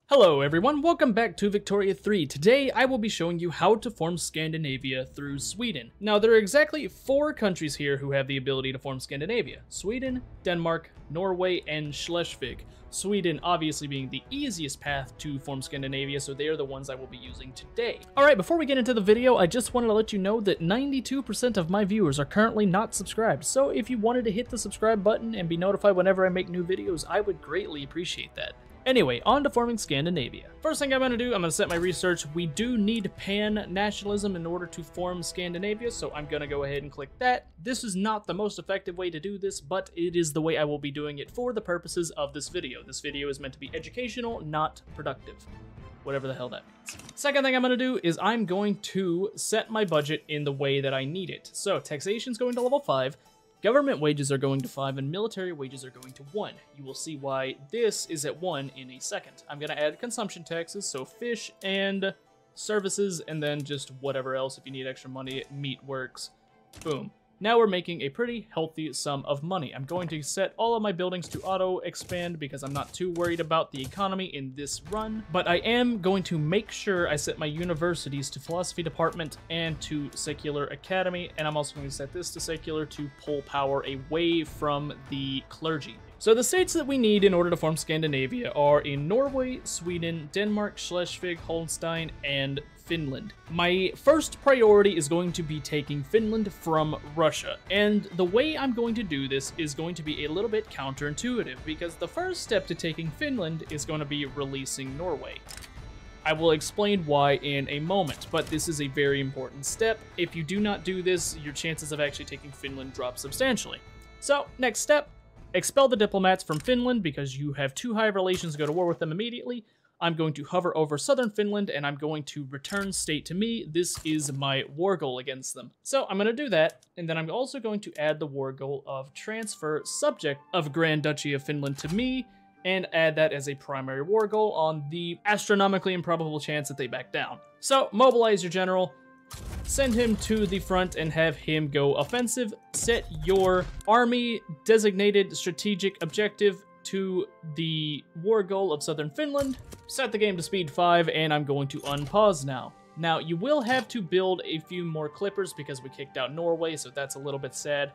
Hello everyone, welcome back to Victoria 3. Today I will be showing you how to form Scandinavia through Sweden. Now there are exactly 4 countries here who have the ability to form Scandinavia. Sweden, Denmark, Norway, and Schleswig. Sweden obviously being the easiest path to form Scandinavia, so they are the ones I will be using today. Alright, before we get into the video, I just wanted to let you know that 92% of my viewers are currently not subscribed, so if you wanted to hit the subscribe button and be notified whenever I make new videos, I would greatly appreciate that. Anyway, on to forming Scandinavia. First thing I'm going to do, I'm going to set my research. We do need pan-nationalism in order to form Scandinavia, so I'm going to go ahead and click that. This is not the most effective way to do this, but it is the way I will be doing it for the purposes of this video. This video is meant to be educational, not productive. Whatever the hell that means. Second thing I'm going to do is I'm going to set my budget in the way that I need it. So taxation is going to level 5. Government wages are going to 5 and military wages are going to 1. You will see why this is at 1 in a second. I'm going to add consumption taxes, so fish and services, and then just whatever else. If you need extra money, meat works. Boom. Now we're making a pretty healthy sum of money. I'm going to set all of my buildings to auto-expand because I'm not too worried about the economy in this run, but I am going to make sure I set my universities to philosophy department and to secular academy, and I'm also going to set this to secular to pull power away from the clergy. So the states that we need in order to form Scandinavia are in Norway, Sweden, Denmark, Schleswig, Holstein, and Finland. My first priority is going to be taking Finland from Russia, and the way I'm going to do this is going to be a little bit counterintuitive, because the first step to taking Finland is going to be releasing Norway. I will explain why in a moment, but this is a very important step. If you do not do this, your chances of actually taking Finland drop substantially. So, next step. Expel the diplomats from Finland because you have too high of relations to go to war with them immediately. I'm going to hover over southern Finland and I'm going to return state to me. This is my war goal against them. So I'm going to do that, and then I'm also going to add the war goal of transfer subject of Grand Duchy of Finland to me and add that as a primary war goal on the astronomically improbable chance that they back down. So mobilize your general. Send him to the front and have him go offensive. Set your army designated strategic objective to the war goal of southern Finland. Set the game to speed 5, and I'm going to unpause now. Now, you will have to build a few more clippers because we kicked out Norway, so that's a little bit sad.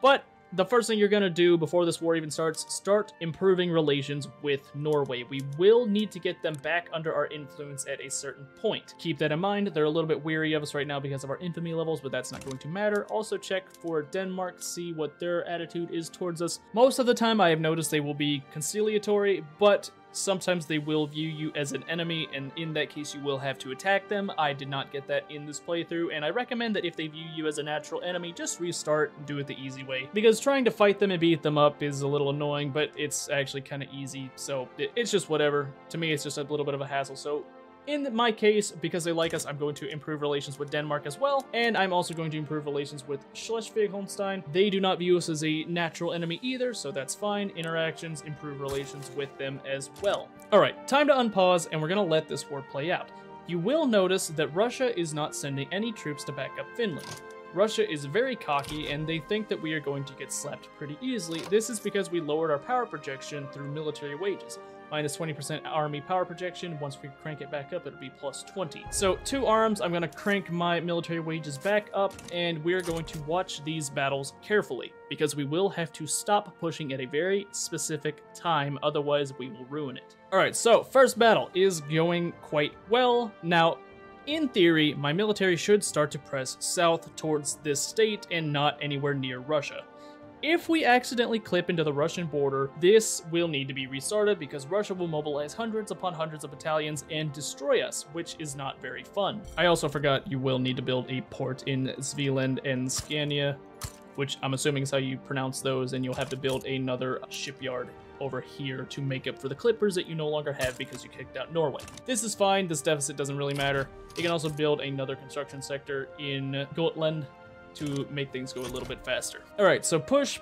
But the first thing you're going to do before this war even starts, start improving relations with Norway. We will need to get them back under our influence at a certain point. Keep that in mind. They're a little bit weary of us right now because of our infamy levels, but that's not going to matter. Also check for Denmark, see what their attitude is towards us. Most of the time I have noticed they will be conciliatory, but sometimes they will view you as an enemy, and in that case you will have to attack them. I did not get that in this playthrough, and I recommend that if they view you as a natural enemy, just restart and do it the easy way. Because trying to fight them and beat them up is a little annoying, but it's actually kind of easy, so it's just whatever. To me, it's just a little bit of a hassle, so in my case, because they like us, I'm going to improve relations with Denmark as well, and I'm also going to improve relations with Schleswig-Holstein. They do not view us as a natural enemy either, so that's fine. Interactions, improve relations with them as well. Alright, time to unpause, and we're going to let this war play out. You will notice that Russia is not sending any troops to back up Finland. Russia is very cocky, and they think that we are going to get slapped pretty easily. This is because we lowered our power projection through military wages. Minus 20% army power projection. Once we crank it back up, it'll be plus 20. So 2 arms, I'm going to crank my military wages back up, and we're going to watch these battles carefully, because we will have to stop pushing at a very specific time, otherwise we will ruin it. Alright, so first battle is going quite well. Now, in theory, my military should start to press south towards this state and not anywhere near Russia. If we accidentally clip into the Russian border, this will need to be restarted because Russia will mobilize hundreds upon hundreds of battalions and destroy us, which is not very fun. I also forgot you will need to build a port in Svealand and Scania, which I'm assuming is how you pronounce those, and you'll have to build another shipyard over here to make up for the clippers that you no longer have because you kicked out Norway. This is fine, this deficit doesn't really matter. You can also build another construction sector in Gotland to make things go a little bit faster. Alright, so push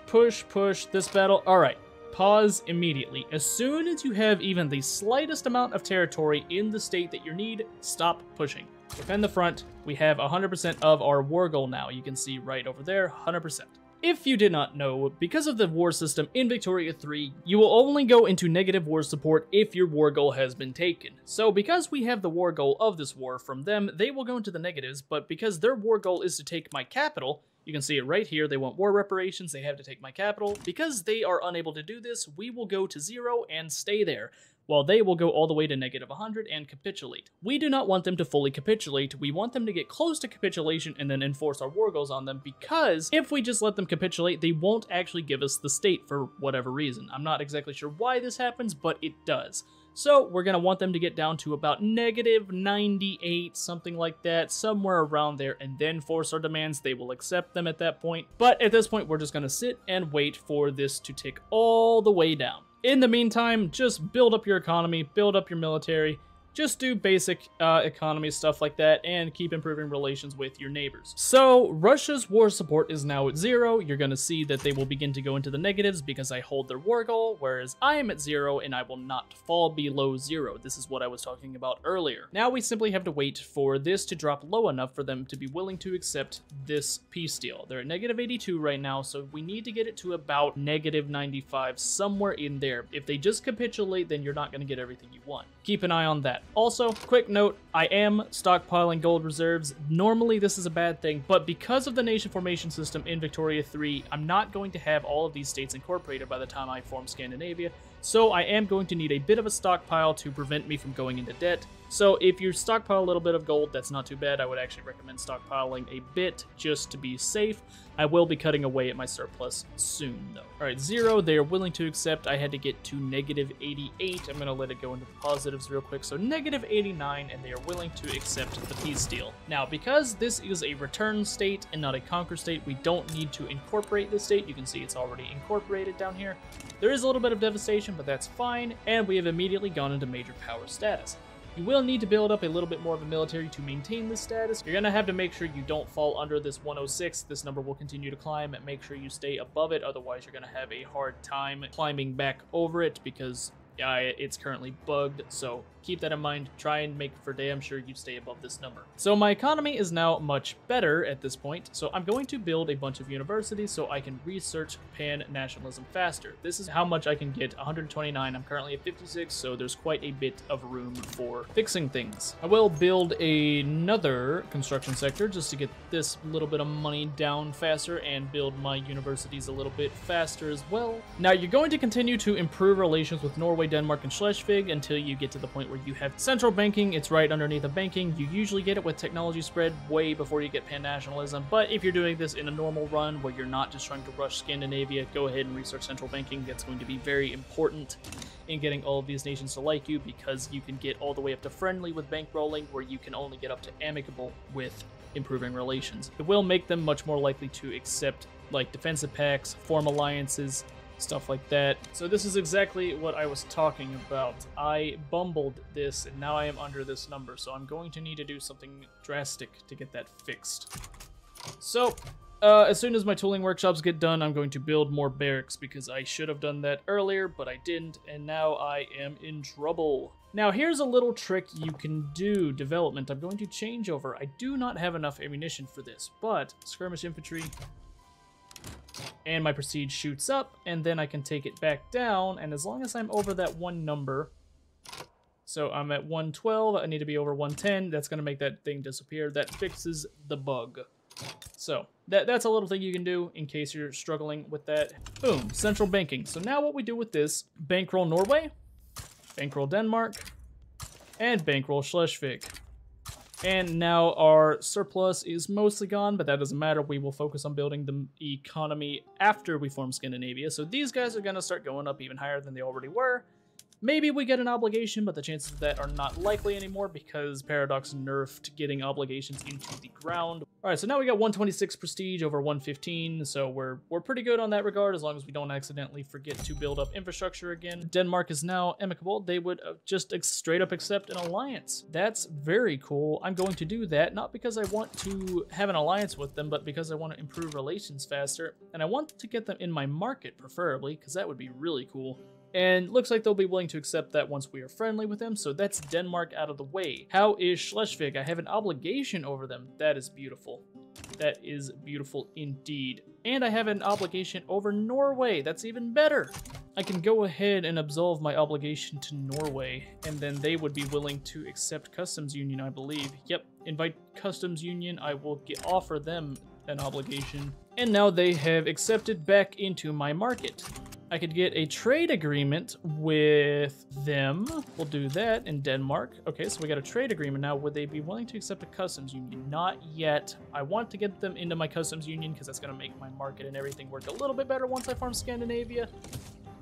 this battle. Alright, pause immediately. As soon as you have even the slightest amount of territory in the state that you need, stop pushing. Defend the front. We have 100% of our war goal now. You can see right over there, 100%. If you did not know, because of the war system in Victoria 3, you will only go into negative war support if your war goal has been taken. So because we have the war goal of this war from them, they will go into the negatives, but because their war goal is to take my capital, you can see it right here, they want war reparations, they have to take my capital. Because they are unable to do this, we will go to 0 and stay there, while they will go all the way to negative 100 and capitulate. We do not want them to fully capitulate, we want them to get close to capitulation and then enforce our war goals on them, because if we just let them capitulate, they won't actually give us the state for whatever reason. I'm not exactly sure why this happens, but it does. So we're going to want them to get down to about negative 98, something like that, somewhere around there, and then force our demands. They will accept them at that point. But at this point, we're just going to sit and wait for this to tick all the way down. In the meantime, just build up your economy, build up your military, just do basic economy stuff like that, and keep improving relations with your neighbors. So Russia's war support is now at 0. You're going to see that they will begin to go into the negatives because I hold their war goal, whereas I am at 0 and I will not fall below 0. This is what I was talking about earlier. Now we simply have to wait for this to drop low enough for them to be willing to accept this peace deal. They're at negative 82 right now, so we need to get it to about negative 95, somewhere in there. If they just capitulate, then you're not going to get everything you want. Keep an eye on that. Also, quick note, I am stockpiling gold reserves. Normally this is a bad thing, but because of the nation formation system in Victoria 3, I'm not going to have all of these states incorporated by the time I form Scandinavia, so I am going to need a bit of a stockpile to prevent me from going into debt. So if you stockpile a little bit of gold, that's not too bad. I would actually recommend stockpiling a bit just to be safe. I will be cutting away at my surplus soon, though. All right, 0, they are willing to accept. I had to get to negative 88. I'm going to let it go into the positives real quick. So negative 89, and they are willing to accept the peace deal. Now, because this is a return state and not a conquer state, we don't need to incorporate this state. You can see it's already incorporated down here. There is a little bit of devastation, but that's fine, and we have immediately gone into major power status. You will need to build up a little bit more of a military to maintain this status. You're going to have to make sure you don't fall under this 106. This number will continue to climb, and make sure you stay above it. Otherwise, you're going to have a hard time climbing back over it because it's currently bugged. So keep that in mind. Try and make for damn sure you stay above this number. So my economy is now much better at this point. So I'm going to build a bunch of universities so I can research pan-nationalism faster. This is how much I can get, 129. I'm currently at 56, so there's quite a bit of room for fixing things. I will build another construction sector just to get this little bit of money down faster and build my universities a little bit faster as well. Now you're going to continue to improve relations with Norway, Denmark, and Schleswig until you get to the point where you have central banking. It's right underneath of banking. You usually get it with technology spread way before you get pan-nationalism, but if you're doing this in a normal run where you're not just trying to rush Scandinavia, go ahead and research central banking. That's going to be very important in getting all of these nations to like you, because you can get all the way up to friendly with bankrolling, where you can only get up to amicable with improving relations. It will make them much more likely to accept like defensive pacts, form alliances, stuff like that. So this is exactly what I was talking about. I bumbled this, and now I am under this number, so I'm going to need to do something drastic to get that fixed. So, as soon as my tooling workshops get done, I'm going to build more barracks, because I should have done that earlier, but I didn't, and now I am in trouble. Now, here's a little trick you can do. Development, I'm going to change over. I do not have enough ammunition for this, but skirmish infantry, and my prestige shoots up, and then I can take it back down, and as long as I'm over that one number, so I'm at 112, I need to be over 110, that's going to make that thing disappear. That fixes the bug. So that's a little thing you can do in case you're struggling with that. Boom, central banking. So now what we do with this, bankroll Norway, bankroll Denmark, and bankroll Schleswig. And now our surplus is mostly gone, but that doesn't matter. We will focus on building the economy after we form Scandinavia. So these guys are going to start going up even higher than they already were. Maybe we get an obligation, but the chances of that are not likely anymore because Paradox nerfed getting obligations into the ground. All right, so now we got 126 prestige over 115, so we're pretty good on that regard as long as we don't accidentally forget to build up infrastructure again. Denmark is now amicable. They would just straight up accept an alliance. That's very cool. I'm going to do that, not because I want to have an alliance with them, but because I want to improve relations faster, and I want to get them in my market, preferably, because that would be really cool. And looks like they'll be willing to accept that once we are friendly with them, so that's Denmark out of the way. How is Schleswig? I have an obligation over them. That is beautiful. That is beautiful indeed. And I have an obligation over Norway. That's even better. I can go ahead and absolve my obligation to Norway, and then they would be willing to accept customs union, I believe. Yep, invite customs union. I will offer them an obligation. And now they have accepted back into my market. I could get a trade agreement with them. We'll do that in Denmark. Okay, so we got a trade agreement now. Would they be willing to accept a customs union? Not yet. I want to get them into my customs union because that's going to make my market and everything work a little bit better once I farm Scandinavia.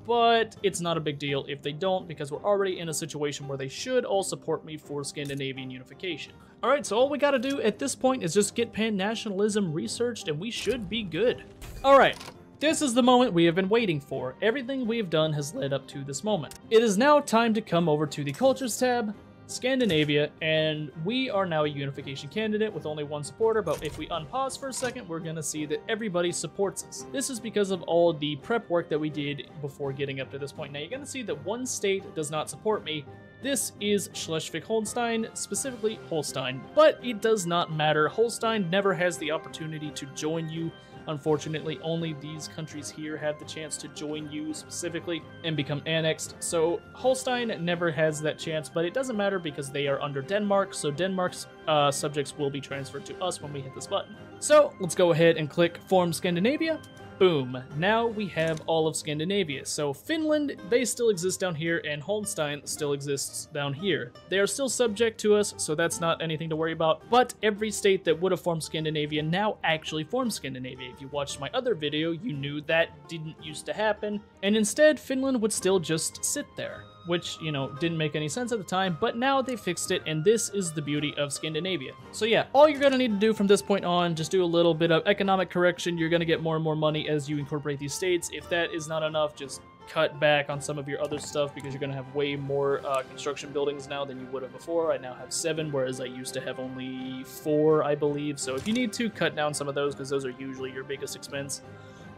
But it's not a big deal if they don't, because we're already in a situation where they should all support me for Scandinavian unification. Alright, so all we gotta do at this point is just get pan-nationalism researched and we should be good. Alright, this is the moment we have been waiting for. Everything we have done has led up to this moment. It is now time to come over to the Cultures tab, Scandinavia, and we are now a unification candidate with only one supporter, but if we unpause for a second, we're gonna see that everybody supports us. This is because of all the prep work that we did before getting up to this point. Now you're gonna see that one state does not support me. This is Schleswig-Holstein, specifically Holstein, but it does not matter. Holstein never has the opportunity to join you. Unfortunately, only these countries here have the chance to join you specifically and become annexed. So Holstein never has that chance, but it doesn't matter because they are under Denmark. So Denmark's subjects will be transferred to us when we hit this button. So let's go ahead and click Form Scandinavia. Boom. Now we have all of Scandinavia. So Finland, they still exist down here, and Holstein still exists down here. They are still subject to us, so that's not anything to worry about. But every state that would have formed Scandinavia now actually forms Scandinavia. If you watched my other video, you knew that didn't used to happen. And instead, Finland would still just sit there, which, you know, didn't make any sense at the time, but now they fixed it, and this is the beauty of Scandinavia. So yeah, all you're gonna need to do from this point on, just do a little bit of economic correction. You're gonna get more and more money as you incorporate these states. If that is not enough, just cut back on some of your other stuff because you're gonna have way more construction buildings now than you would have before. I now have 7, whereas I used to have only 4, I believe. So if you need to, cut down some of those because those are usually your biggest expense.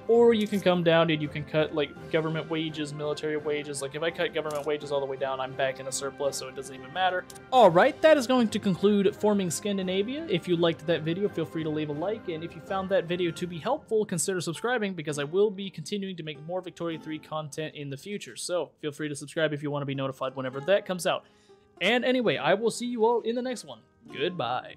Or you can come down and you can cut like government wages, military wages. Like if I cut government wages all the way down, I'm back in a surplus, so it doesn't even matter. All right, that is going to conclude forming Scandinavia. If you liked that video, feel free to leave a like. And if you found that video to be helpful, consider subscribing because I will be continuing to make more Victoria 3 content in the future. So feel free to subscribe if you want to be notified whenever that comes out. And anyway, I will see you all in the next one. Goodbye.